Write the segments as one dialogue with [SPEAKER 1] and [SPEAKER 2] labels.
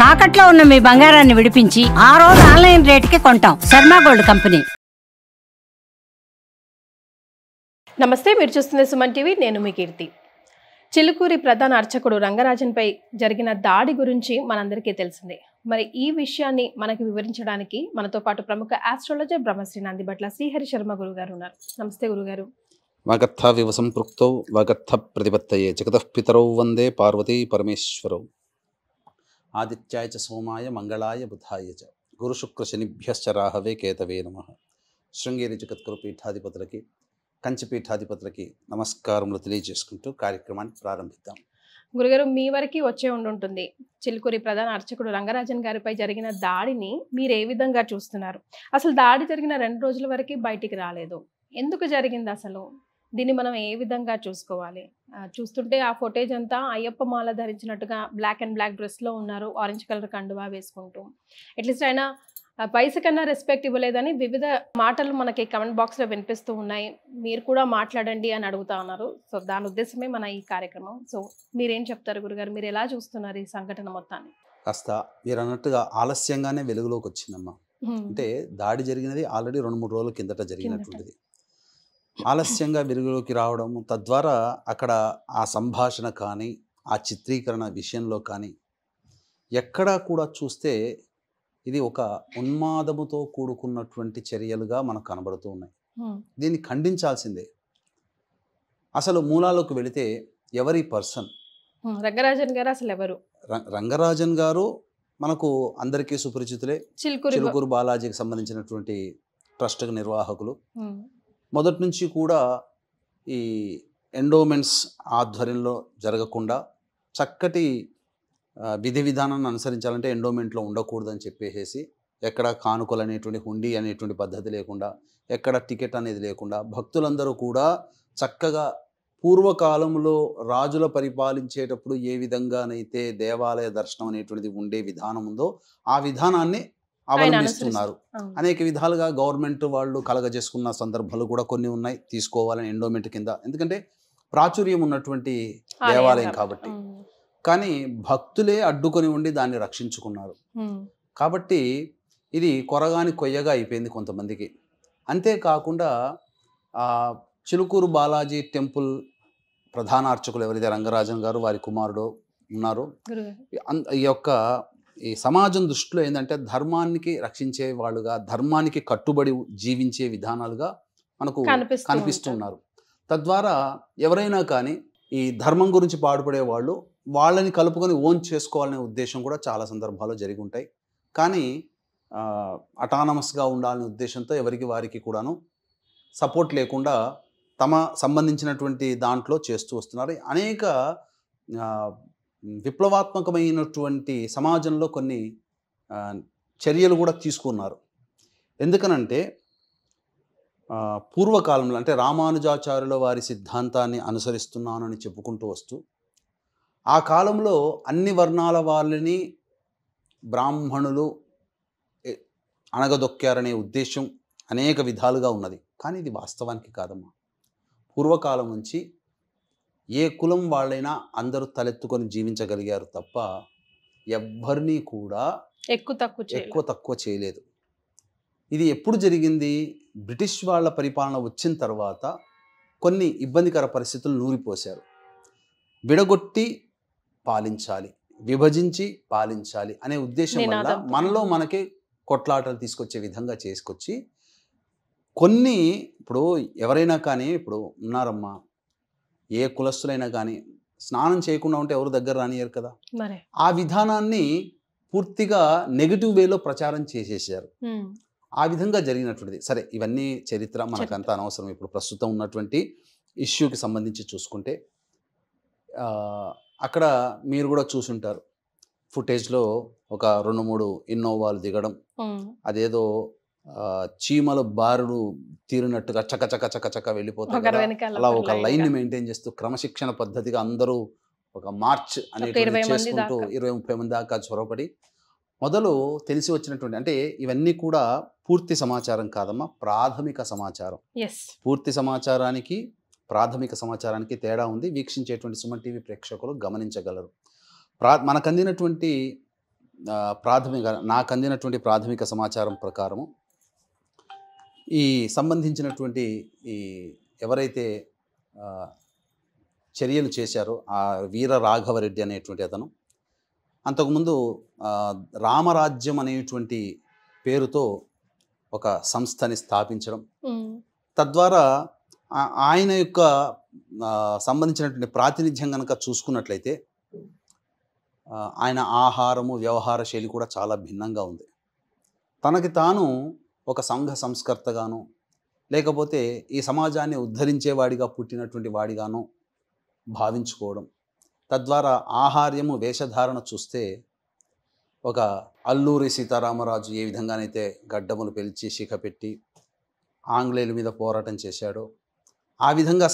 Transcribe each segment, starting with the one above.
[SPEAKER 1] తాకట్లో ఉన్న మీ బంగారాన్ని విడిపించి ఆ రోజు ఆన్లైన్ రేటుకి కొంటాం. Sharma gold company.
[SPEAKER 2] నమస్తే, మీరు చూస్తున్న సుమన్ టీవీ. నేను మీ కీర్తి. చిలుకూరి ప్రధాన అర్చకుడు రంగరాజన్పై జరిగిన దాడి గురించి మనందరికీ తెలిసిందే. మరి ఈ విషయాన్ని మనకి వివరించడానికి మనతో పాటు ప్రముఖ ఆస్ట్రాలజర్ బ్రహ్మశ్రీ నందిబట్ల శ్రీహరి శర్మ గురుగారు ఉన్నారు. నమస్తే గురుగారు.
[SPEAKER 3] వాగర్థ వివ సంపృక్తౌ వాగర్థ ప్రతిపత్తయే జగతః పితరౌ వందే పార్వతీ పరమేశ్వరౌ. ఆదిత్యాయ చ సోమాయ మంగళాయ బుధాయ చ గురు శుక్ర శనిభ్యశ్చ రాహవే కేతవే నమః. శృంగేరి జగద్గురు పీఠాధిపతులకి, కంచి పీఠాధిపతులకి నమస్కారములు తెలియజేసుకుంటూ కార్యక్రమాన్ని ప్రారంభిద్దాం.
[SPEAKER 2] గురుగారు, మీ వరకు వచ్చే ఉంటుంది. చిలుకూరి ప్రధాన అర్చకుడు రంగరాజన్ గారిపై జరిగిన దాడిని మీరు ఏ విధంగా చూస్తున్నారు? అసలు దాడి జరిగిన 2 రోజుల వరకు బయటికి రాలేదు. ఎందుకు జరిగింది అసలు? దీన్ని మనం ఏ విధంగా చూసుకోవాలి? చూస్తుంటే ఆ ఫుటేజ్ అంతా అయ్యప్ప మాల ధరించినట్టుగా బ్లాక్ అండ్ బ్లాక్ డ్రెస్లో ఉన్నారు, ఆరెంజ్ కలర్ కండువా వేసుకుంటూ. అట్లీస్ట్ ఆయన పైస కన్నా రెస్పెక్ట్ ఇవ్వలేదని వివిధ మాటలు మనకి కమెంట్ బాక్స్లో వినిపిస్తూ ఉన్నాయి. మీరు కూడా మాట్లాడండి అని అడుగుతా ఉన్నారు. సో దాని ఉద్దేశమే మన ఈ కార్యక్రమం. సో మీరేం చెప్తారు గురుగారు? మీరు ఎలా చూస్తున్నారు ఈ సంఘటన మొత్తాన్ని?
[SPEAKER 3] కాస్త మీరు అన్నట్టుగా ఆలస్యంగానే వెలుగులోకి వచ్చిందమ్మా. అంటే దాడి జరిగినది ఆల్రెడీ 2-3 రోజుల కిందట జరిగినటువంటిది. ఆలస్యంగా వెలుగులోకి రావడం, తద్వారా అక్కడ ఆ సంభాషణ కానీ ఆ చిత్రీకరణ విషయంలో కానీ ఎక్కడా కూడా చూస్తే ఇది ఒక ఉన్మాదముతో కూడుకున్నటువంటి చర్యలుగా మనకు కనబడుతూ ఉన్నాయి. దీన్ని ఖండించాల్సిందే. అసలు మూలాలకు వెళితే ఎవరి పర్సన్
[SPEAKER 2] రంగరాజన్ గారు అసలు ఎవరు?
[SPEAKER 3] రంగరాజన్ గారు మనకు అందరికీ సుపరిచితులే. చిలుకూరు బాలాజీకి సంబంధించినటువంటి ట్రస్ట్ నిర్వాహకులు. మొదటి నుంచి కూడా ఈ ఎండోమెంట్స్ ఆధ్వర్యంలో జరగకుండా చక్కటి విధి విధానాన్ని అనుసరించాలంటే ఎండోమెంట్లో ఉండకూడదని చెప్పేసి ఎక్కడ కానుకలు అనేటువంటి హుండీ అనేటువంటి పద్ధతి లేకుండా, ఎక్కడ టికెట్ అనేది లేకుండా భక్తులందరూ కూడా చక్కగా పూర్వకాలంలో రాజుల పరిపాలించేటప్పుడు ఏ విధంగానైతే దేవాలయ దర్శనం అనేటువంటిది ఉండే విధానం ఉందో ఆ విధానాన్ని అవలంబిస్తున్నారు. అనేక విధాలుగా గవర్నమెంట్ వాళ్ళు కలగజేసుకున్న సందర్భాలు కూడా కొన్ని ఉన్నాయి, తీసుకోవాలని ఎండోమెంట్ కింద. ఎందుకంటే ప్రాచుర్యం ఉన్నటువంటి దేవాలయం కాబట్టి. కానీ భక్తులే అడ్డుకొని ఉండి దాన్ని రక్షించుకున్నారు. కాబట్టి ఇది కొరగాని కొయ్యగా అయిపోయింది కొంతమందికి. అంతేకాకుండా చిలుకూరు బాలాజీ టెంపుల్ ప్రధాన అర్చకులు ఎవరైతే రంగరాజన్ గారు, వారి కుమారుడు ఉన్నారో, ఈ సమాజం దృష్టిలో ఏంటంటే ధర్మానికి రక్షించే వాళ్ళుగా, ధర్మానికి కట్టుబడి జీవించే విధానాలుగా మనకు కనిపిస్తున్నారు. తద్వారా ఎవరైనా కానీ ఈ ధర్మం గురించి పాటుపడే వాళ్ళు వాళ్ళని కలుపుకొని ఓన్ చేసుకోవాలనే ఉద్దేశం కూడా చాలా సందర్భాల్లో జరిగి ఉంటాయి. కానీ అటానమస్గా ఉండాలనే ఉద్దేశంతో ఎవరికి వారికి కూడాను సపోర్ట్ లేకుండా తమ సంబంధించినటువంటి దాంట్లో చేస్తూ వస్తున్నారు. అనేక విప్లవాత్మకమైనటువంటి సమాజంలో కొన్ని చర్యలు కూడా తీసుకున్నారు. ఎందుకనంటే పూర్వకాలంలో అంటే రామానుజాచార్యుల వారి సిద్ధాంతాన్ని అనుసరిస్తున్నానని చెప్పుకుంటూ వస్తూ ఆ కాలంలో అన్ని వర్ణాల వాళ్ళని బ్రాహ్మణులు అణగదొక్కారనే ఉద్దేశం అనేక విధాలుగా ఉన్నది. కానీ ఇది వాస్తవానికి కాదమ్మా. పూర్వకాలం నుంచి ఏ కులం వాళ్ళైనా అందరూ తలెత్తుకొని జీవించగలిగారు తప్ప ఎవ్వరినీ కూడా ఎక్కువ తక్కువ చేయలేదు. ఇది ఎప్పుడు జరిగింది? బ్రిటిష్ వాళ్ళ పరిపాలన వచ్చిన తర్వాత కొన్ని ఇబ్బందికర పరిస్థితులు నూరిపోశారు. విడగొట్టి పాలించాలి, విభజించి పాలించాలి అనే ఉద్దేశం వల్ల మనలో మనకి కొట్లాటలు తీసుకొచ్చే విధంగా చేసుకొచ్చి కొన్ని, ఇప్పుడు ఎవరైనా కానీ ఇప్పుడు ఉన్నారమ్మా, ఏ కులస్తులైనా కానీ స్నానం చేయకుండా ఉంటే ఎవరు దగ్గర రానియరు కదా. ఆ విధానాన్ని పూర్తిగా నెగిటివ్ వేలో ప్రచారం చేసేసారు. ఆ విధంగా జరిగినటువంటిది. సరే, ఇవన్నీ చరిత్ర మనకంతా అనవసరం. ఇప్పుడు ప్రస్తుతం ఉన్నటువంటి ఇష్యూకి సంబంధించి చూసుకుంటే అక్కడ మీరు కూడా చూసుంటారు ఫుటేజ్లో ఒక 2-3 ఇన్నోవాలు దిగడం, అదేదో చీమల బారుడు తీరినట్టుగా చకచక వెళ్ళిపోతారు. అలా ఒక లైన్ మెయింటైన్ చేస్తూ క్రమశిక్షణ పద్ధతిగా అందరూ ఒక మార్చ్ అనేటువంటి చేసుకుంటూ 20-30 మంది దాకా చొరవపడి మొదలు తెలిసి వచ్చినటువంటి, అంటే ఇవన్నీ కూడా పూర్తి సమాచారం కాదమ్మా, ప్రాథమిక సమాచారం. పూర్తి సమాచారానికి ప్రాథమిక సమాచారానికి తేడా ఉంది. వీక్షించేటువంటి సుమన్ టీవీ ప్రేక్షకులు గమనించగలరు. మనకు అందినటువంటి నాకు అందినటువంటి ప్రాథమిక సమాచారం ప్రకారము ఈ సంబంధించినటువంటి ఈ ఎవరైతే చర్యలు చేశారో ఆ వీర రాఘవరెడ్డి అనేటువంటి అతను అంతకుముందు రామరాజ్యం అనేటువంటి పేరుతో ఒక సంస్థని స్థాపించడం, తద్వారా ఆయన యొక్క సంబంధించినటువంటి ప్రాతినిధ్యం కనుక చూసుకున్నట్లయితే ఆయన ఆహారము వ్యవహార శైలి కూడా చాలా భిన్నంగా ఉంది. తనకి తాను ఒక సంఘ సంస్కర్తగాను లేకపోతే ఈ సమాజాన్ని ఉద్ధరించేవాడిగా పుట్టినటువంటి వాడిగాను భావించుకోవడం, తద్వారా ఆహార్యము వేషధారణ చూస్తే ఒక అల్లూరి సీతారామరాజు ఏ విధంగానైతే గడ్డములు పెంచి శిఖ పెట్టి ఆంగ్లేయుల మీద పోరాటం చేశాడో ఆ విధంగా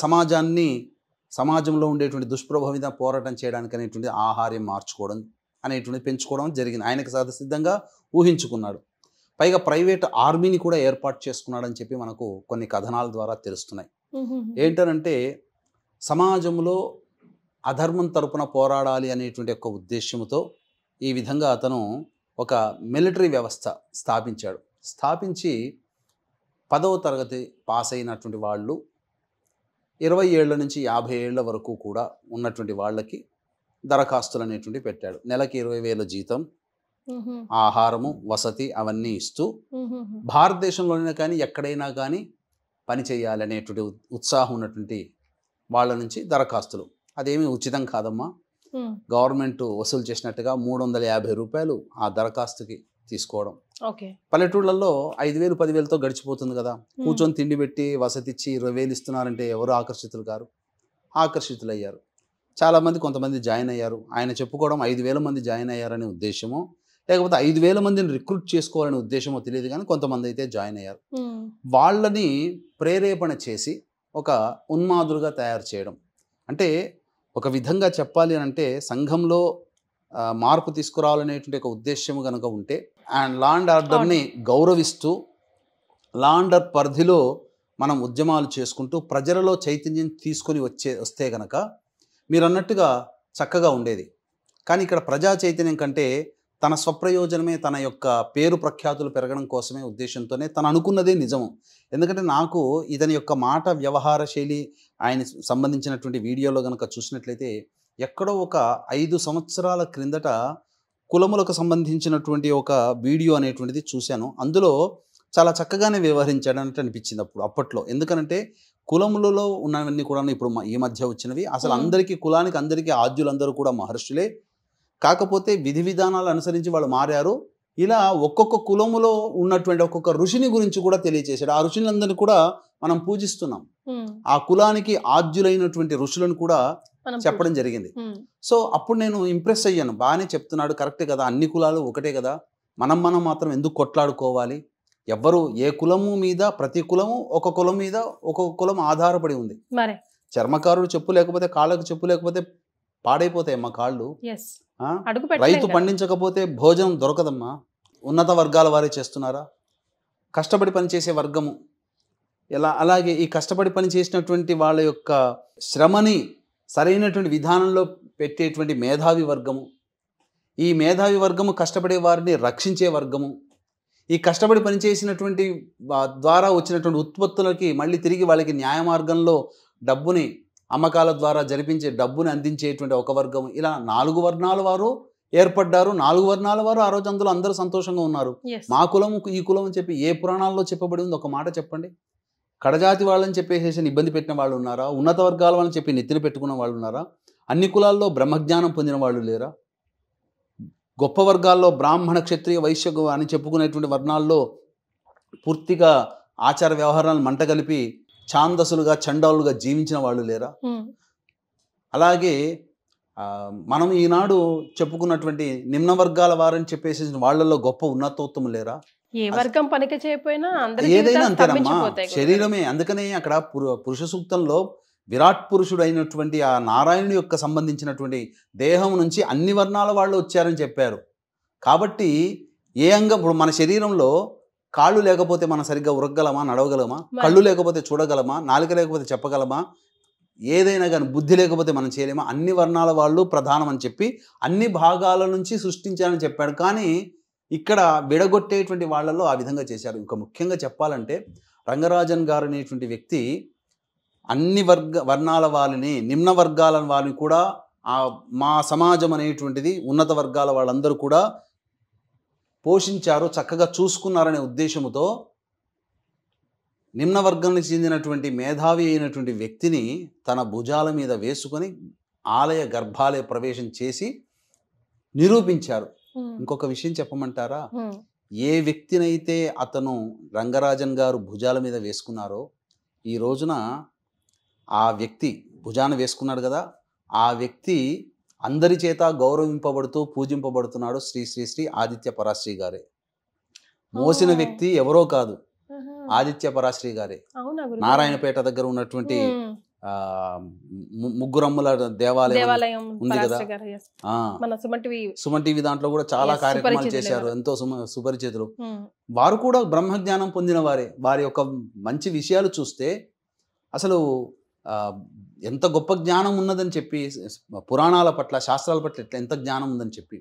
[SPEAKER 3] సమాజంలో ఉండేటువంటి దుష్ప్రభావం మీద పోరాటం చేయడానికి అనేటువంటి ఆహార్యం మార్చుకోవడం అనేటువంటిది పెంచుకోవడం జరిగింది. ఆయనకు సిద్ధంగా ఊహించుకున్నాడు. పైగా ప్రైవేట్ ఆర్మీని కూడా ఏర్పాటు చేసుకున్నాడని చెప్పి మనకు కొన్ని కథనాల ద్వారా తెలుస్తున్నాయి. ఏంటనంటే సమాజంలో అధర్మం తరపున పోరాడాలి అనేటువంటి ఒక ఉద్దేశంతో ఈ విధంగా అతను ఒక మిలిటరీ వ్యవస్థ స్థాపించి 10వ తరగతి పాస్ అయినటువంటి వాళ్ళు 20 ఏళ్ల నుంచి 50 ఏళ్ల వరకు కూడా ఉన్నటువంటి వాళ్ళకి దరఖాస్తులు అనేటువంటి పెట్టాడు. నెలకి 20,000 జీతం, ఆహారము, వసతి అవన్నీ ఇస్తూ భారతదేశంలోనే కానీ ఎక్కడైనా కానీ పని చేయాలి అనేటువంటి ఉత్సాహం ఉన్నటువంటి వాళ్ళ నుంచి దరఖాస్తులు. అదేమీ ఉచితం కాదమ్మా, గవర్నమెంట్ వసూలు చేసినట్టుగా 350 రూపాయలు ఆ దరఖాస్తుకి తీసుకోవడం. పల్లెటూళ్ళల్లో 5,000 10,000తో గడిచిపోతుంది కదా. కూర్చొని తిండి పెట్టి వసతి ఇచ్చి 20,000 ఇస్తున్నారంటే ఎవరు ఆకర్షితులయ్యారు. చాలామంది కొంతమంది జాయిన్ అయ్యారు. ఆయన చెప్పుకోవడం 5,000 మంది జాయిన్ అయ్యారనే ఉద్దేశమో లేకపోతే 5,000 మందిని రిక్రూట్ చేసుకోవాలనే ఉద్దేశమో తెలియదు, కానీ కొంతమంది అయితే జాయిన్ అయ్యారు. వాళ్ళని ప్రేరేపణ చేసి ఒక ఉన్మాదులుగా తయారు చేయడం. అంటే ఒక విధంగా చెప్పాలి అంటే సంఘంలో మార్పు తీసుకురావాలనేటువంటి ఒక ఉద్దేశం కనుక ఉంటే అండ్ లా అండ్ ఆర్డర్ని గౌరవిస్తూ లా అండ్ ఆర్డర్ పరిధిలో మనం ఉద్యమాలు చేసుకుంటూ ప్రజలలో చైతన్యం తీసుకొని వస్తే కనుక మీరు అన్నట్టుగా చక్కగా ఉండేది. కానీ ఇక్కడ ప్రజా చైతన్యం కంటే తన స్వప్రయోజనమే, తన యొక్క పేరు ప్రఖ్యాతులు పెరగడం కోసమే ఉద్దేశంతోనే తను అనుకున్నదే నిజము. ఎందుకంటే నాకు ఇతని యొక్క మాట వ్యవహార శైలి ఆయన సంబంధించినటువంటి వీడియోలో కనుక చూసినట్లయితే ఎక్కడో ఒక 5 సంవత్సరాల క్రిందట కులములకు సంబంధించినటువంటి ఒక వీడియో అనేటువంటిది చూశాను. అందులో చాలా చక్కగానే వ్యవహరించాడన్నట్టు అనిపించింది అప్పట్లో. ఎందుకనంటే కులములలో ఉన్నవన్నీ కూడా ఇప్పుడు ఈ మధ్య వచ్చినవి అసలు అందరికీ కులానికి అందరికీ ఆద్యులందరూ కూడా మహర్షులే. కాకపోతే విధి విధానాలు అనుసరించి వాళ్ళు మారారు. ఇలా ఒక్కొక్క కులములో ఉన్నటువంటి ఒక్కొక్క ఋషిని గురించి కూడా తెలియచేశాడు. ఆ ఋషులందరినీ కూడా మనం పూజిస్తున్నాం. ఆ కులానికి ఆద్యులైనటువంటి ఋషులను కూడా చెప్పడం జరిగింది. సో అప్పుడు నేను ఇంప్రెస్ అయ్యాను. బాగానే చెప్తున్నాడు, కరెక్టే కదా, అన్ని కులాలు ఒకటే కదా, మనం మాత్రం ఎందుకు కొట్లాడుకోవాలి? ఎవ్వరు ఏ కులము మీద ప్రతి కులము ఒక కులం మీద ఒక్కొక్క కులం ఆధారపడి ఉంది. చర్మకారుడు చెప్పు లేకపోతే కాళ్ళకు చెప్పు లేకపోతే పాడైపోతాయి అమ్మా కాళ్ళు. రైతు పండించకపోతే భోజనం దొరకదమ్మా. ఉన్నత వర్గాల వారే చేస్తున్నారా? కష్టపడి పనిచేసే వర్గము అలాగే ఈ కష్టపడి పని చేసినటువంటి వాళ్ళ యొక్క శ్రమని సరైనటువంటి విధానంలో పెట్టేటువంటి మేధావి వర్గము, ఈ మేధావి వర్గము కష్టపడే వారిని రక్షించే వర్గము, ఈ కష్టపడి పనిచేసినటువంటి ద్వారా వచ్చినటువంటి ఉత్పత్తులకి మళ్ళీ తిరిగి వాళ్ళకి న్యాయ మార్గంలో డబ్బుని అమ్మకాల ద్వారా జరిపించే డబ్బుని అందించేటువంటి ఒక వర్గం. ఇలా 4 వర్ణాల వారు ఏర్పడ్డారు. 4 వర్ణాల వారు ఆ రోజు అందులో అందరూ సంతోషంగా ఉన్నారు. మా కులము ఈ కులం అని చెప్పి ఏ పురాణాల్లో చెప్పబడి ఉంది? ఒక మాట చెప్పండి. కడజాతి వాళ్ళని చెప్పేసి ఇబ్బంది పెట్టిన వాళ్ళు ఉన్నారా? ఉన్నత వర్గాల వాళ్ళని చెప్పి నెత్తిన పెట్టుకున్న వాళ్ళు ఉన్నారా? అన్ని కులాల్లో బ్రహ్మజ్ఞానం పొందిన వాళ్ళు లేరా? గొప్ప వర్గాల్లో బ్రాహ్మణ క్షత్రియ వైశ్య అని చెప్పుకునేటువంటి వర్ణాల్లో పూర్తిగా ఆచార వ్యవహారాలను మంటగలిపి ఛాందసులుగా చండాలుగా జీవించిన వాళ్ళు లేరా? అలాగే మనం ఈనాడు చెప్పుకున్నటువంటి నిమ్న వర్గాల వారని చెప్పేసి వాళ్ళల్లో గొప్ప ఉన్నతోత్తము లేరా?
[SPEAKER 2] ఏ వర్గం పనికి చేయకపోయినా
[SPEAKER 3] ఏదైనా అంతేనమ్మా, శరీరమే. అందుకనే అక్కడ పురుష సూక్తంలో విరాట్ పురుషుడు అయినటువంటి ఆ నారాయణుడి యొక్క సంబంధించినటువంటి దేహం నుంచి అన్ని వర్ణాల వాళ్ళు వచ్చారని చెప్పారు. కాబట్టి ఏ అంగం, ఇప్పుడు మన శరీరంలో కాళ్ళు లేకపోతే మనం సరిగ్గా ఉరగగలమా, నడవగలమా? కళ్ళు లేకపోతే చూడగలమా? నాలుక లేకపోతే చెప్పగలమా? ఏదైనా కానీ బుద్ధి లేకపోతే మనం చేయలేమా, అన్ని వర్ణాల వాళ్ళు ప్రధానం అని చెప్పి అన్ని భాగాల నుంచి సృష్టించాలని చెప్పాడు. కానీ ఇక్కడ విడగొట్టేటువంటి వాళ్ళలో ఆ విధంగా చేశారు. ఇంకా ముఖ్యంగా చెప్పాలంటే రంగరాజన్ గారు అనేటువంటి వ్యక్తి అన్ని వర్ణాల వాళ్ళని, నిమ్న వర్గాల వాళ్ళని కూడా మా సమాజం అనేటువంటిది ఉన్నత వర్గాల వాళ్ళందరూ కూడా పోషించారు, చక్కగా చూసుకున్నారనే ఉద్దేశంతో నిమ్న వర్గానికి చెందినటువంటి మేధావి అయినటువంటి వ్యక్తిని తన భుజాల మీద వేసుకొని ఆలయ గర్భాలయ ప్రవేశం చేసి నిరూపించారు. ఇంకొక విషయం చెప్పమంటారా, ఏ వ్యక్తినైతే అతను రంగరాజన్ గారు భుజాల మీద వేసుకున్నారో ఈ రోజున ఆ వ్యక్తి భుజాన వేసుకున్నాడు కదా, ఆ వ్యక్తి అందరి చేత గౌరవింపబడుతూ పూజింపబడుతున్నాడు. శ్రీ శ్రీ శ్రీ ఆదిత్య పరాశ్రీ గారే. మోసిన వ్యక్తి ఎవరో కాదు, ఆదిత్య పరాశ్రీ గారే. నారాయణపేట దగ్గర ఉన్నటువంటి ముగ్గురమ్మల దేవాలయం ఉంది కదా, సుమన్ టీవీ దాంట్లో కూడా చాలా కార్యక్రమాలు చేశారు, ఎంతో సుపరిచితులు. వారు కూడా బ్రహ్మజ్ఞానం పొందిన వారే. వారి యొక్క మంచి విషయాలు చూస్తే అసలు ఎంత గొప్ప జ్ఞానం ఉన్నదని చెప్పి, పురాణాల పట్ల శాస్త్రాల పట్ల ఎంత జ్ఞానం ఉందని చెప్పి.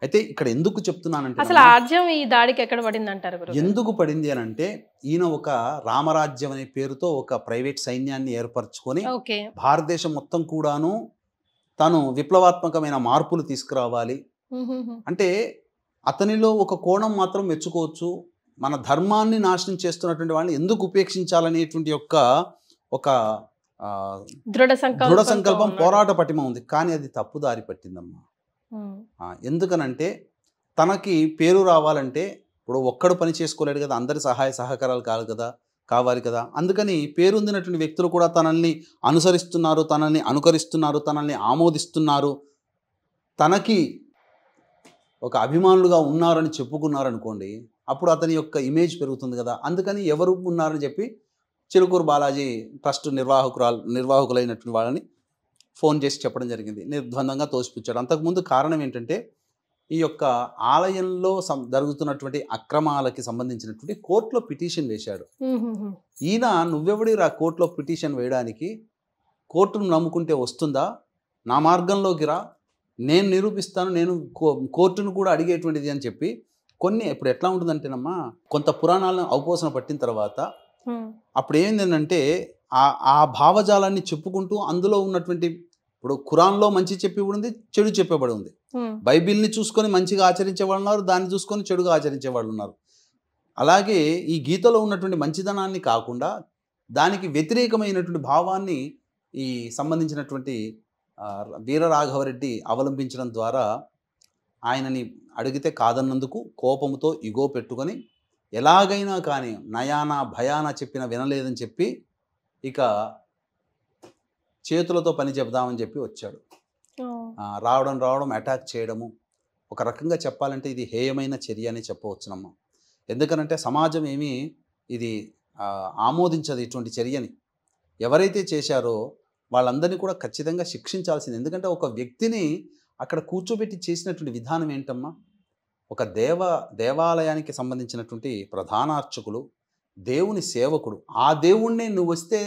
[SPEAKER 3] అయితే ఇక్కడ ఎందుకు చెప్తున్నానంటే,
[SPEAKER 2] అసలు ఆజ్యం ఈ దాడికి ఎక్కడ పడింది అంటారు?
[SPEAKER 3] ఎందుకు పడింది అని అంటే, ఈయన ఒక రామరాజ్యం అనే పేరుతో ఒక ప్రైవేట్ సైన్యాన్ని ఏర్పరచుకొని భారతదేశం మొత్తం కూడాను తను విప్లవాత్మకమైన మార్పులు తీసుకురావాలి అంటే, అతనిలో ఒక కోణం మాత్రం మెచ్చుకోవచ్చు. మన ధర్మాన్ని నాశనం చేస్తున్నటువంటి వాళ్ళని ఎందుకు ఉపేక్షించాలనేటువంటి ఒక
[SPEAKER 2] దృఢ
[SPEAKER 3] సంకల్పం, పోరాట పటిమ ఉంది. కానీ అది తప్పుదారి పట్టిందమ్మా. ఎందుకనంటే తనకి పేరు రావాలంటే ఇప్పుడు ఒక్కడు పని చేసుకోలేడు కదా, అందరి సహాయ సహకారాలు కావాలి కదా. అందుకని పేరొందినటువంటి వ్యక్తులు కూడా తనల్ని అనుసరిస్తున్నారు, తనల్ని అనుకరిస్తున్నారు, తనల్ని ఆమోదిస్తున్నారు, తనకి ఒక అభిమానులుగా ఉన్నారని చెప్పుకున్నారనుకోండి, అప్పుడు అతని యొక్క ఇమేజ్ పెరుగుతుంది కదా. అందుకని ఎవరు ఉన్నారని చెప్పి చిలుకూరు బాలాజీ ట్రస్ట్ నిర్వాహకులైనటువంటి వాళ్ళని ఫోన్ చేసి చెప్పడం జరిగింది. నిర్ద్వందంగా తోసిపుచ్చాడు. అంతకుముందు కారణం ఏంటంటే, ఈ యొక్క ఆలయంలో జరుగుతున్నటువంటి అక్రమాలకి సంబంధించినటువంటి కోర్టులో పిటిషన్ వేశాడు. ఈయన నువ్వెవడి రా కోర్టులో పిటిషన్ వేయడానికి, కోర్టును నమ్ముకుంటే వస్తుందా, నా మార్గంలోకి రా, నేను నిరూపిస్తాను, నేను కోర్టును కూడా అడిగేటువంటిది అని చెప్పి కొన్ని. ఇప్పుడు ఎట్లా ఉంటుందంటేనమ్మా, కొంత పురాణాలను అవపోసన పట్టిన తర్వాత అప్పుడు ఏంటంటే ఆ భావజాలాన్ని చెప్పుకుంటూ అందులో ఉన్నటువంటి, ఇప్పుడు ఖురాన్లో మంచి చెప్పి ఉంది, చెడు చెప్పబడి ఉంది. బైబిల్ని చూసుకొని మంచిగా ఆచరించే వాళ్ళు ఉన్నారు, దాన్ని చూసుకొని చెడుగా ఆచరించే వాళ్ళు ఉన్నారు. అలాగే ఈ గీతలో ఉన్నటువంటి మంచిదనాన్ని కాకుండా దానికి వ్యతిరేకమైనటువంటి భావాన్ని ఈ సంబంధించినటువంటి వీరరాఘవరెడ్డి అవలంబించడం ద్వారా ఆయనని అడిగితే కాదన్నందుకు కోపంతో ఇగో పెట్టుకొని ఎలాగైనా కానీ నయానా భయానా చెప్పిన వినలేదని చెప్పి ఇక చేతులతో పని చెప్దామని చెప్పి వచ్చాడు. రావడం అటాక్ చేయడము, ఒక రకంగా చెప్పాలంటే ఇది హేయమైన చర్య అని చెప్పవచ్చునమ్మా. ఎందుకనంటే సమాజం ఏమీ ఇది ఆమోదించదు ఇటువంటి చర్యని. ఎవరైతే చేశారో వాళ్ళందరినీ కూడా ఖచ్చితంగా శిక్షించాల్సింది. ఎందుకంటే ఒక వ్యక్తిని అక్కడ కూర్చోబెట్టి చేసినటువంటి విధానం ఏంటమ్మా, ఒక దేవాలయానికి సంబంధించినటువంటి ప్రధాన అర్చకులు, దేవుని సేవకుడు, ఆ దేవుణ్ణి నువ్వు వస్తే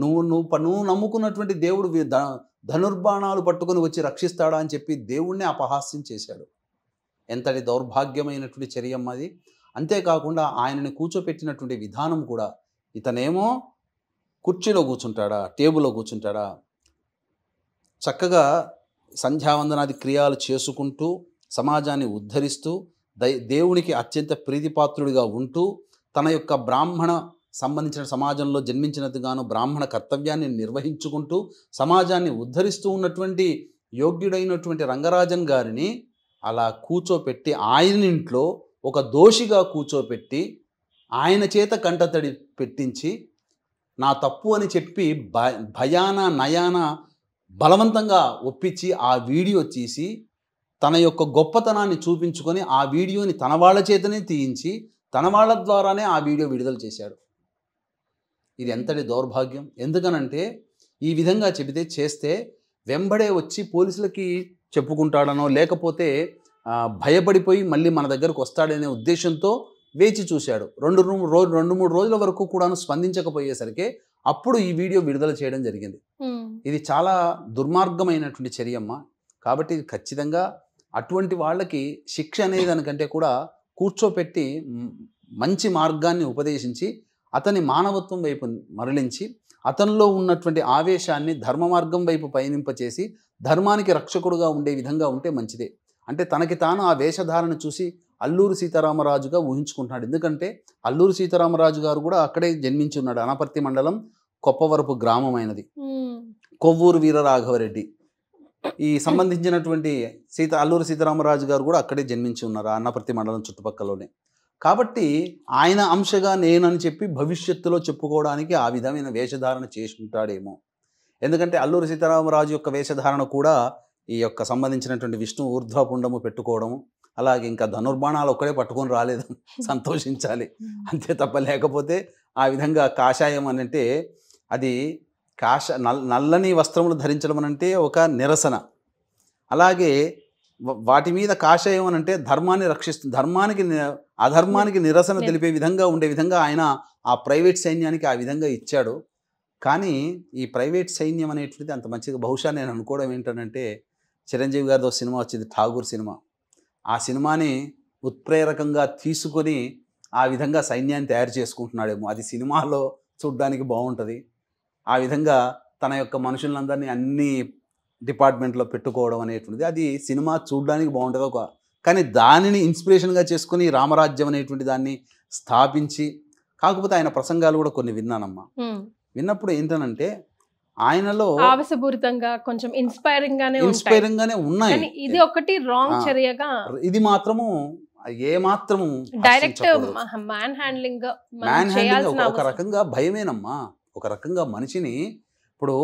[SPEAKER 3] నువ్వు నమ్ముకున్నటువంటి దేవుడు ధనుర్బాణాలు పట్టుకొని వచ్చి రక్షిస్తాడా అని చెప్పి దేవుణ్ణి అపహాస్యం చేశాడు. ఎంతటి దౌర్భాగ్యమైనటువంటి చర్యమ్మ అది. అంతేకాకుండా ఆయనని కూర్చోపెట్టినటువంటి విధానం కూడా, ఇతనేమో కుర్చీలో కూర్చుంటాడా, టేబుల్లో కూర్చుంటాడా, చక్కగా సంధ్యావందనాది క్రియలు చేసుకుంటూ సమాజాన్ని ఉద్ధరిస్తూ దేవునికి అత్యంత ప్రీతిపాత్రుడిగా ఉంటూ తన యొక్క బ్రాహ్మణ సంబంధించిన సమాజంలో జన్మించినట్టుగాను బ్రాహ్మణ కర్తవ్యాన్ని నిర్వహించుకుంటూ సమాజాన్ని ఉద్ధరిస్తూ ఉన్నటువంటి యోగ్యుడైనటువంటి రంగరాజన్ గారిని అలా కూర్చోపెట్టి ఆయన ఇంట్లో ఒక దోషిగా కూర్చోపెట్టి ఆయన చేత కంటతడి పెట్టించి నా తప్పు అని చెప్పి భయాన నయాన బలవంతంగా ఒప్పించి ఆ వీడియో తీసి తన యొక్క గొప్పతనాన్ని చూపించుకొని ఆ వీడియోని తన వాళ్ళ చేతనే తీయించి తన వాళ్ళ ద్వారానే ఆ వీడియో విడుదల చేశాడు. ఇది ఎంతటి దౌర్భాగ్యం. ఎందుకనంటే ఈ విధంగా చేస్తే వెంబడే వచ్చి పోలీసులకి చెప్పుకుంటాడనో లేకపోతే భయపడిపోయి మళ్ళీ మన దగ్గరకు వస్తాడనే ఉద్దేశంతో వేచి చూశాడు. 2-3 రోజుల వరకు కూడాను స్పందించకపోయేసరికి అప్పుడు ఈ వీడియో విడుదల చేయడం జరిగింది. ఇది చాలా దుర్మార్గమైనటువంటి చర్య అమ్మ. కాబట్టి ఇది ఖచ్చితంగా అటువంటి వాళ్ళకి శిక్ష అనేది దానికంటే కూడా కూర్చోపెట్టి మంచి మార్గాన్ని ఉపదేశించి అతని మానవత్వం వైపు మరలించి అతనిలో ఉన్నటువంటి ఆవేశాన్ని ధర్మ మార్గం వైపు పయనింపచేసి ధర్మానికి రక్షకుడుగా ఉండే విధంగా ఉంటే మంచిదే. అంటే తనకి తాను ఆ వేషధారణ చూసి అల్లూరి సీతారామరాజుగా ఊహించుకుంటున్నాడు. ఎందుకంటే అల్లూరి సీతారామరాజు గారు కూడా అక్కడే జన్మించి ఉన్నాడు. అనపర్తి మండలం కొప్పవరపు గ్రామమైనది. కొవ్వూరు వీరరాఘవరెడ్డి ఈ సంబంధించినటువంటి అల్లూరి సీతారామరాజు గారు కూడా అక్కడే జన్మించి ఉన్నారు, అన్నపర్తి మండలం చుట్టుపక్కలలోనే. కాబట్టి ఆయన అంశగా నేనని చెప్పి భవిష్యత్తులో చెప్పుకోవడానికి ఆ విధమైన వేషధారణ చేసుకుంటాడేమో. ఎందుకంటే అల్లూరి సీతారామరాజు యొక్క వేషధారణ కూడా ఈ యొక్క సంబంధించినటువంటి విష్ణు ఊర్ధ్వపుండము పెట్టుకోవడము, అలాగే ఇంకా ధనుర్బాణాలు ఒక్కడే పట్టుకొని రాలేదు, సంతోషించాలి అంతే తప్ప. లేకపోతే ఆ విధంగా కాషాయం అని అంటే అది నల్లని వస్త్రములు ధరించడం అనంటే ఒక నిరసన. అలాగే వాటి మీద కాషాయం అని అంటే ధర్మాన్ని రక్షిస్తుంది, అధర్మానికి నిరసన తెలిపే విధంగా ఉండే విధంగా ఆయన ఆ ప్రైవేట్ సైన్యానికి ఆ విధంగా ఇచ్చాడు. కానీ ఈ ప్రైవేట్ సైన్యం అనేటువంటిది అంత మంచిగా బహుశా నేను అనుకోవడం ఏంటంటే చిరంజీవి గారితో సినిమా వచ్చింది ఠాగూర్ సినిమా. ఆ సినిమాని ఉత్ప్రేరకంగా తీసుకొని ఆ విధంగా సైన్యాన్ని తయారు చేసుకుంటున్నాడేమో. అది సినిమాలో చూడ్డానికి బాగుంటుంది. ఆ విధంగా తన యొక్క మనుషులందరినీ అన్ని డిపార్ట్మెంట్లో పెట్టుకోవడం అనేటువంటిది అది సినిమా చూడడానికి బాగుంటుంది. కానీ దానిని ఇన్స్పిరేషన్గా చేసుకుని రామరాజ్యం అనేటువంటి దాన్ని స్థాపించి, కాకపోతే ఆయన ప్రసంగాలు కూడా కొన్ని విన్నానమ్మా. విన్నప్పుడు ఏంటనంటే ఆయనలో
[SPEAKER 2] ఆవేశపూరితంగా కొంచెం ఇన్స్పైరింగ్ గానే ఉన్నాయి. ఇది ఒకటి రాంగ్ చర్యగా, ఇది
[SPEAKER 3] మాత్రము ఏ మాత్రము
[SPEAKER 2] డైరెక్ట్ మ్యాన్ హ్యాండ్లింగ్
[SPEAKER 3] ఒక రకంగా భయమేనమ్మా. ఒక రకంగా మనిషిని ఇప్పుడు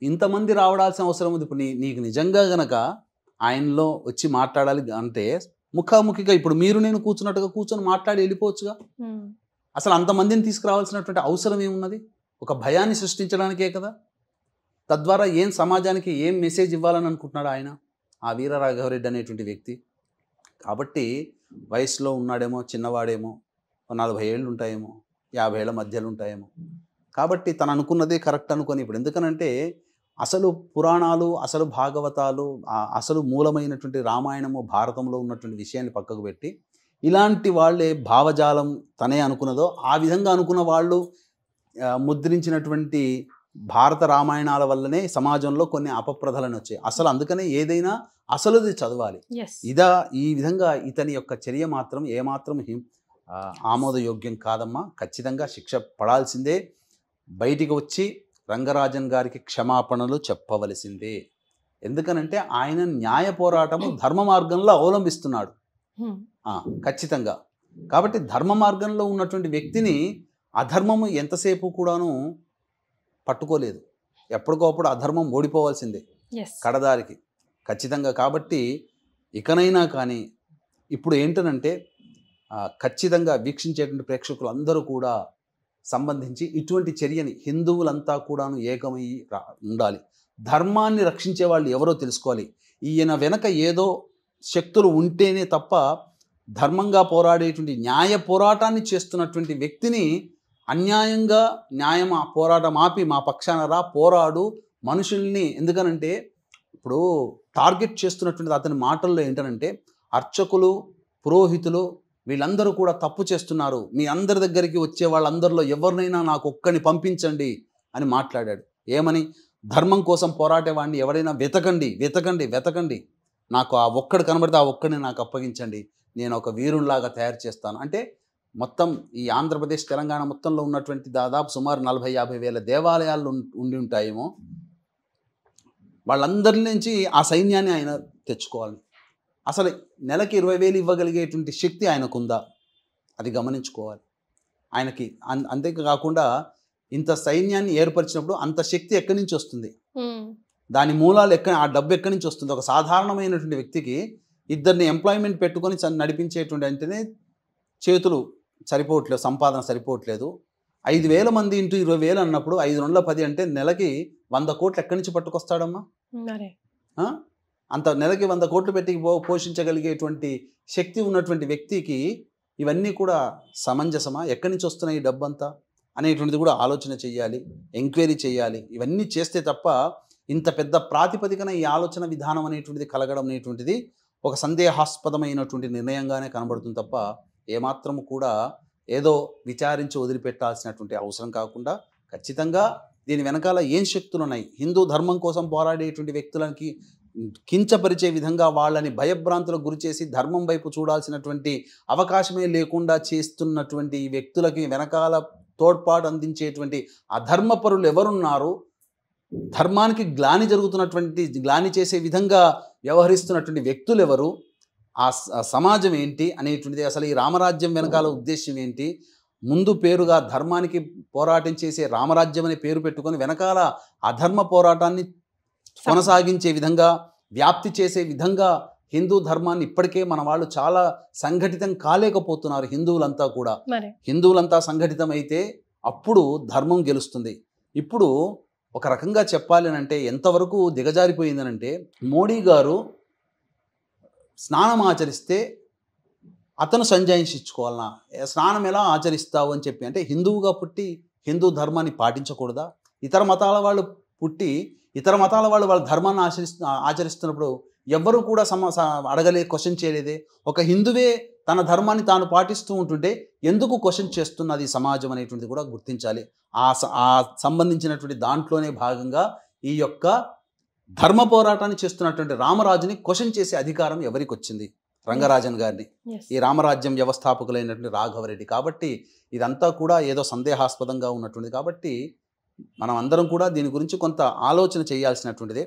[SPEAKER 3] ఇంతమంది రావడాల్సిన అవసరం ఉంది. ఇప్పుడు నీకు నిజంగా గనక ఆయనలో వచ్చి మాట్లాడాలి అంటే ముఖాముఖిగా ఇప్పుడు మీరు నేను కూర్చున్నట్టుగా కూర్చొని మాట్లాడి వెళ్ళిపోవచ్చుగా. అసలు అంతమందిని తీసుకురావాల్సినటువంటి అవసరం ఏమున్నది? ఒక భయాన్ని సృష్టించడానికే కదా. తద్వారా ఏం సమాజానికి ఏం మెసేజ్ ఇవ్వాలని అనుకుంటున్నాడు ఆయన, ఆ వీరరాఘవరెడ్డి అనేటువంటి వ్యక్తి. కాబట్టి వయసులో ఉన్నాడేమో, చిన్నవాడేమో, 40 ఏళ్ళు ఉంటాయేమో, 50 ఏళ్ళ మధ్యలో ఉంటాయేమో. కాబట్టి తను అనుకున్నదే కరెక్ట్ అనుకొని ఇప్పుడు ఎందుకనంటే అసలు పురాణాలు, అసలు భాగవతాలు, అసలు మూలమైనటువంటి రామాయణము భారతంలో ఉన్నటువంటి విషయాన్ని పక్కకు పెట్టి ఇలాంటి వాళ్ళే భావజాలం తనే అనుకున్నదో ఆ విధంగా అనుకున్న వాళ్ళు ముద్రించినటువంటి భారత రామాయణాల వల్లనే సమాజంలో కొన్ని అపప్రదలను వచ్చాయి. అసలు అందుకనే ఏదైనా అసలుది చదవాలి. ఈ విధంగా ఇతని యొక్క చర్య మాత్రం ఏమాత్రం ఆమోదయోగ్యం కాదమ్మా. ఖచ్చితంగా శిక్ష పడాల్సిందే. బయటికి వచ్చి రంగరాజన్ గారికి క్షమాపణలు చెప్పవలసిందే. ఎందుకనంటే ఆయన న్యాయ పోరాటము ధర్మ మార్గంలో అవలంబిస్తున్నాడు ఖచ్చితంగా. కాబట్టి ధర్మ మార్గంలో ఉన్నటువంటి వ్యక్తిని అధర్మము ఎంతసేపు కూడాను పట్టుకోలేదు. ఎప్పటికోప్పుడు అధర్మం ఓడిపోవాల్సిందే కడదారికి ఖచ్చితంగా. కాబట్టి ఇకనైనా కానీ ఇప్పుడు ఏంటనంటే ఖచ్చితంగా వీక్షించేటువంటి ప్రేక్షకులు అందరూ కూడా సంబంధించి ఇటువంటి చర్యని హిందువులంతా కూడాను ఏకమై ఉండాలి. ధర్మాన్ని రక్షించే వాళ్ళు ఎవరో తెలుసుకోవాలి. ఈయన వెనక ఏదో శక్తులు ఉంటేనే తప్ప ధర్మంగా పోరాడేటువంటి న్యాయ పోరాటాన్ని చేస్తున్నటువంటి వ్యక్తిని అన్యాయంగా పోరాటం ఆపి మా పక్షాన రా పోరాడు మనుషుల్ని. ఎందుకనంటే ఇప్పుడు టార్గెట్ చేస్తున్నటువంటి అతని మాటల్లో ఏంటనంటే అర్చకులు, పురోహితులు వీళ్ళందరూ కూడా తప్పు చేస్తున్నారు, మీ అందరి దగ్గరికి వచ్చే వాళ్ళందరిలో ఎవరినైనా నాకు ఒక్కని పంపించండి అని మాట్లాడాడు. ఏమని? ధర్మం కోసం పోరాటేవాడిని ఎవరైనా వెతకండి వెతకండి వెతకండి, నాకు ఆ ఒక్కడు కనబడితే ఆ ఒక్కడిని నాకు అప్పగించండి, నేను ఒక వీరునిలాగా తయారు చేస్తాను అంటే మొత్తం ఈ ఆంధ్రప్రదేశ్ తెలంగాణ మొత్తంలో ఉన్నటువంటి దాదాపు సుమారు 40-50 వేల దేవాలయాలు ఉండి ఉంటాయేమో. వాళ్ళందరి నుంచి ఆ సైన్యాన్ని ఆయన తెచ్చుకోవాలి. అసలు నెలకి 20,000 ఇవ్వగలిగేటువంటి శక్తి ఆయనకుందా అది గమనించుకోవాలి ఆయనకి. అంతేకాకుండా ఇంత సైన్యాన్ని ఏర్పరిచినప్పుడు అంత శక్తి ఎక్కడి నుంచి వస్తుంది, దాని మూలాలు ఆ డబ్బు ఎక్కడి నుంచి వస్తుంది? ఒక సాధారణమైనటువంటి వ్యక్తికి 2 ఎంప్లాయ్మెంట్ పెట్టుకొని నడిపించేటువంటి అంటేనే చేతులు సరిపోవట్లేదు, సంపాదన సరిపోవట్లేదు. 5,000 మంది ఇంటూ 20,000 అన్నప్పుడు 5×10 అంటే నెలకి 100 కోట్లు ఎక్కడి నుంచి పట్టుకొస్తాడమ్మా? అంత నెలకి 100 కోట్లు పెట్టి పోషించగలిగేటువంటి శక్తి ఉన్నటువంటి వ్యక్తికి ఇవన్నీ కూడా సమంజసమా? ఎక్కడి నుంచి వస్తున్నాయి ఈ డబ్బంతా? అనేటువంటిది కూడా ఆలోచన చేయాలి, ఎంక్వైరీ చేయాలి. ఇవన్నీ చేస్తే తప్ప ఇంత పెద్ద ప్రాతిపదికన ఈ ఆలోచన విధానం అనేటువంటిది కలగడం అనేటువంటిది ఒక సందేహాస్పదమైనటువంటి నిర్ణయంగానే కనబడుతుంది తప్ప ఏమాత్రము కూడా ఏదో విచారించి వదిలిపెట్టాల్సినటువంటి అవసరం కాకుండా ఖచ్చితంగా దీని వెనకాల ఏం శక్తులు ఉన్నాయి, హిందూ ధర్మం కోసం పోరాడేటువంటి వ్యక్తులకి కించపరిచే విధంగా వాళ్ళని భయభ్రాంతులకు గురి చేసి ధర్మం వైపు చూడాల్సినటువంటి అవకాశమే లేకుండా చేస్తున్నటువంటి ఈ వ్యక్తులకి వెనకాల తోడ్పాటు అందించేటువంటి అధర్మపరులు ఎవరున్నారు, ధర్మానికి గ్లాని చేసే విధంగా వ్యవహరిస్తున్నటువంటి వ్యక్తులు ఎవరు, ఆ సమాజం ఏంటి అనేటువంటిది, అసలు ఈ రామరాజ్యం వెనకాల ఉద్దేశం ఏంటి, ముందు పేరుగా ధర్మానికి పోరాటం చేసే రామరాజ్యం అనే పేరు పెట్టుకొని వెనకాల అధర్మ పోరాటాన్ని కొనసాగించే విధంగా వ్యాప్తి చేసే విధంగా హిందూ ధర్మాన్ని ఇప్పటికే మన వాళ్ళు చాలా సంఘటితం కాలేకపోతున్నారు. హిందువులంతా సంఘటితం అయితే అప్పుడు ధర్మం గెలుస్తుంది. ఇప్పుడు ఒక రకంగా చెప్పాలి అంటే ఎంతవరకు దిగజారిపోయిందనంటే, మోడీ గారు స్నానం ఆచరిస్తే అతను సంజాయించుకోవాలన్నా, స్నానం ఎలా ఆచరిస్తావు అని చెప్పి, అంటే హిందువుగా పుట్టి హిందూ ధర్మాన్ని పాటించకూడదా? ఇతర మతాల వాళ్ళు పుట్టి ఇతర మతాల వాళ్ళు వాళ్ళ ధర్మాన్ని ఆచరిస్తున్నప్పుడు ఎవ్వరూ కూడా క్వశ్చన్ చేయలేదే. ఒక హిందువే తన ధర్మాన్ని తాను పాటిస్తూ ఉంటుంటే ఎందుకు క్వశ్చన్ చేస్తున్నది సమాజం అనేటువంటిది కూడా గుర్తించాలి. ఆ సంబంధించినటువంటి దాంట్లోనే భాగంగా ఈ యొక్క ధర్మ పోరాటాన్ని చేస్తున్నటువంటి రామరాజుని క్వశ్చన్ చేసే అధికారం ఎవరికి వచ్చింది? రంగరాజన్ గారిని, ఈ రామరాజ్యం వ్యవస్థాపకులైనటువంటి రాఘవరెడ్డి. కాబట్టి ఇదంతా కూడా ఏదో సందేహాస్పదంగా ఉన్నటువంటిది. కాబట్టి మనం అందరం కూడా దీని గురించి కొంత ఆలోచన చేయాల్సినటువంటిదే.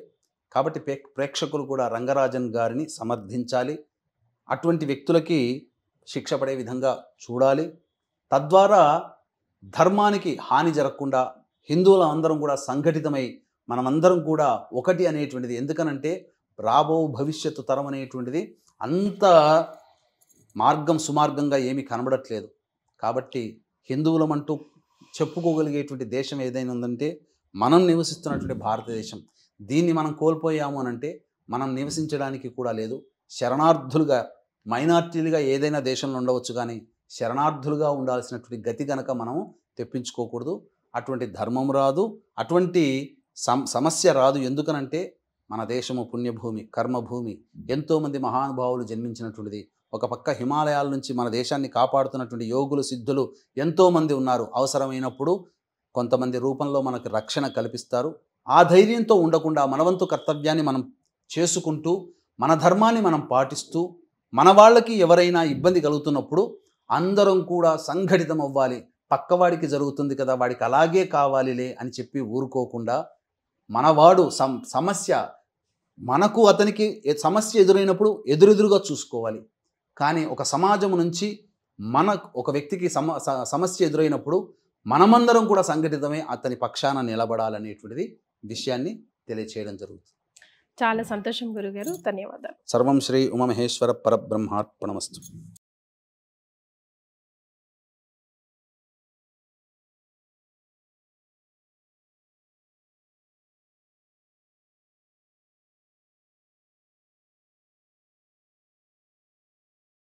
[SPEAKER 3] కాబట్టి ప్రేక్షకులు కూడా రంగరాజన్ గారిని సమర్థించాలి, అటువంటి వ్యక్తులకి శిక్ష పడే విధంగా చూడాలి. తద్వారా ధర్మానికి హాని జరగకుండా హిందువుల అందరం కూడా సంఘటితమై మనమందరం కూడా ఒకటి అనేటువంటిది. ఎందుకనంటే రాబో భవిష్యత్తు తరం అనేటువంటిది అంత సుమార్గంగా ఏమీ కనబడట్లేదు. కాబట్టి హిందువులమంటూ చెప్పుకోగలిగేటువంటి దేశం ఏదైనా ఉందంటే మనం నివసిస్తున్నటువంటి భారతదేశం. దీన్ని మనం కోల్పోయాము అనంటే మనం నివసించడానికి కూడా లేదు. శరణార్థులుగా, మైనార్టీలుగా ఏదైనా దేశంలో ఉండవచ్చు, కానీ శరణార్థులుగా ఉండాల్సినటువంటి గతి గనక మనం తెప్పించుకోకూడదు. అటువంటి ధర్మం రాదు, అటువంటి సమస్య రాదు. ఎందుకనంటే మన దేశము పుణ్యభూమి, కర్మభూమి, ఎంతోమంది మహానుభావులు జన్మించినటువంటిది. ఒక పక్క హిమాలయాల నుంచి మన దేశాన్ని కాపాడుతున్నటువంటి యోగులు, సిద్ధులు ఎంతోమంది ఉన్నారు. అవసరమైనప్పుడు కొంతమంది రూపంలో మనకు రక్షణ కల్పిస్తారు. ఆ ధైర్యంతో ఉండకుండా మనవంతు కర్తవ్యాన్ని మనం చేసుకుంటూ, మన ధర్మాన్ని మనం పాటిస్తూ, మన వాళ్ళకి ఎవరైనా ఇబ్బంది కలుగుతున్నప్పుడు అందరం కూడా సంఘటితం అవ్వాలి. పక్కవాడికి జరుగుతుంది కదా, వాడికి అలాగే కావాలిలే అని చెప్పి ఊరుకోకుండా, మనవాడు మనకు అతనికి సమస్య ఎదురైనప్పుడు ఎదురెదురుగా చూసుకోవాలి. కానీ ఒక సమాజం నుంచి ఒక వ్యక్తికి సమస్య ఎదురైనప్పుడు మనమందరం కూడా సంఘటితమై అతని పక్షాన నిలబడాలనేటువంటిది విషయాన్ని తెలియచేయడం జరుగుతుంది.
[SPEAKER 2] చాలా సంతోషం గురుగారు, ధన్యవాదాలు.
[SPEAKER 3] సర్వం శ్రీ ఉమామహేశ్వర పరబ్రహ్మార్పణమస్తు.